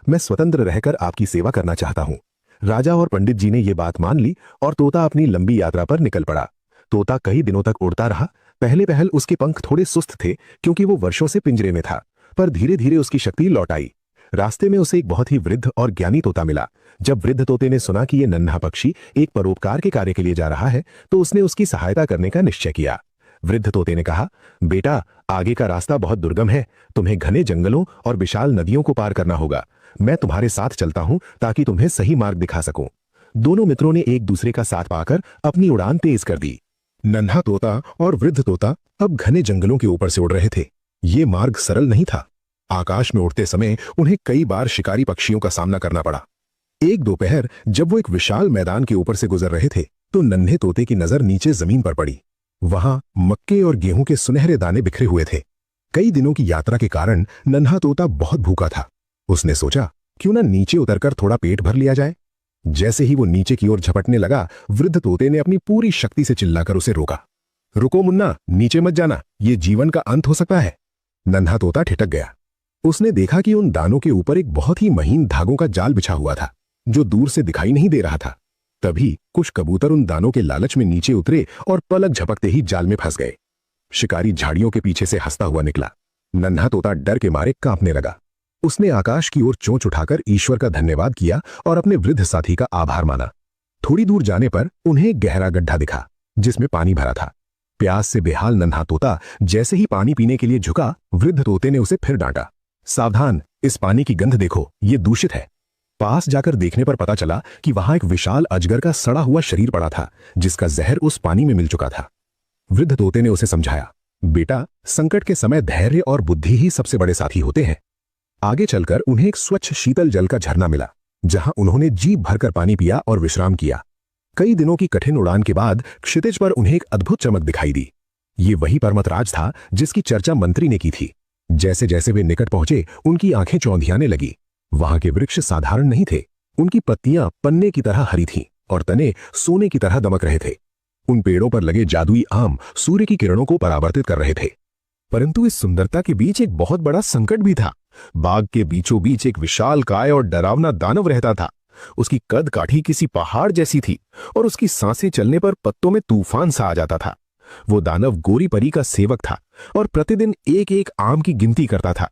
मैं स्वतंत्र रहकर आपकी सेवा करना चाहता हूँ। राजा और पंडित जी ने ये बात मान ली और तोता अपनी लंबी यात्रा पर निकल पड़ा। तोता कई दिनों तक उड़ता रहा। पहले पहल उसके पंख थोड़े सुस्त थे क्योंकि वो वर्षों से पिंजरे में था, पर धीरे धीरे उसकी शक्ति लौट आई। रास्ते में उसे एक बहुत ही वृद्ध और ज्ञानी तोता मिला। जब वृद्ध तोते ने सुना कि ये नन्हा पक्षी एक परोपकार के कार्य के लिए जा रहा है, तो उसने उसकी सहायता करने का निश्चय किया। वृद्ध तोते ने कहा, बेटा, आगे का रास्ता बहुत दुर्गम है। तुम्हें घने जंगलों और विशाल नदियों को पार करना होगा। मैं तुम्हारे साथ चलता हूं ताकि तुम्हें सही मार्ग दिखा सकूं। दोनों मित्रों ने एक दूसरे का साथ पाकर अपनी उड़ान तेज कर दी। नन्हा तोता और वृद्ध तोता अब घने जंगलों के ऊपर से उड़ रहे थे। ये मार्ग सरल नहीं था। आकाश में उड़ते समय उन्हें कई बार शिकारी पक्षियों का सामना करना पड़ा। एक दोपहर जब वो एक विशाल मैदान के ऊपर से गुजर रहे थे, तो नन्हे तोते की नजर नीचे जमीन पर पड़ी। वहां मक्के और गेहूं के सुनहरे दाने बिखरे हुए थे। कई दिनों की यात्रा के कारण नन्हा तोता बहुत भूखा था। उसने सोचा, क्यों ना नीचे उतरकर थोड़ा पेट भर लिया जाए। जैसे ही वो नीचे की ओर झपटने लगा, वृद्ध तोते ने अपनी पूरी शक्ति से चिल्लाकर उसे रोका। रुको मुन्ना, नीचे मत जाना, ये जीवन का अंत हो सकता है। नन्हा तोता ठिठक गया। उसने देखा कि उन दानों के ऊपर एक बहुत ही महीन धागों का जाल बिछा हुआ था, जो दूर से दिखाई नहीं दे रहा था। तभी कुछ कबूतर उन दानों के लालच में नीचे उतरे और पलक झपकते ही जाल में फंस गए। शिकारी झाड़ियों के पीछे से हंसता हुआ निकला। नन्हा तोता डर के मारे कांपने लगा। उसने आकाश की ओर चोंच उठाकर ईश्वर का धन्यवाद किया और अपने वृद्ध साथी का आभार माना। थोड़ी दूर जाने पर उन्हें एक गहरा गड्ढा दिखा जिसमें पानी भरा था। प्यास से बेहाल नन्हा तोता जैसे ही पानी पीने के लिए झुका, वृद्ध तोते ने उसे फिर डांटा। सावधान, इस पानी की गंध देखो, ये दूषित है। पास जाकर देखने पर पता चला कि वहां एक विशाल अजगर का सड़ा हुआ शरीर पड़ा था, जिसका जहर उस पानी में मिल चुका था। वृद्ध तोते ने उसे समझाया, बेटा, संकट के समय धैर्य और बुद्धि ही सबसे बड़े साथी होते हैं। आगे चलकर उन्हें एक स्वच्छ शीतल जल का झरना मिला, जहां उन्होंने जी भरकर पानी पिया और विश्राम किया। कई दिनों की कठिन उड़ान के बाद क्षितिज पर उन्हें एक अद्भुत चमक दिखाई दी। ये वही पर्वतराज था जिसकी चर्चा मंत्री ने की थी। जैसे जैसे वे निकट पहुंचे, उनकी आंखें चौंधियाने लगी। वहां के वृक्ष साधारण नहीं थे। उनकी पत्तियां पन्ने की तरह हरी थीं और तने सोने की तरह दमक रहे थे। उन पेड़ों पर लगे जादुई आम सूर्य की किरणों को परावर्तित कर रहे थे। परंतु इस सुंदरता के बीच एक बहुत बड़ा संकट भी था। बाग के बीचों बीच एक विशालकाय और डरावना दानव रहता था। उसकी कद काठी किसी पहाड़ जैसी थी और उसकी सांसें चलने पर पत्तों में तूफान सा आ जाता था। वो दानव गोरी परी का सेवक था और प्रतिदिन एक एक आम की गिनती करता था,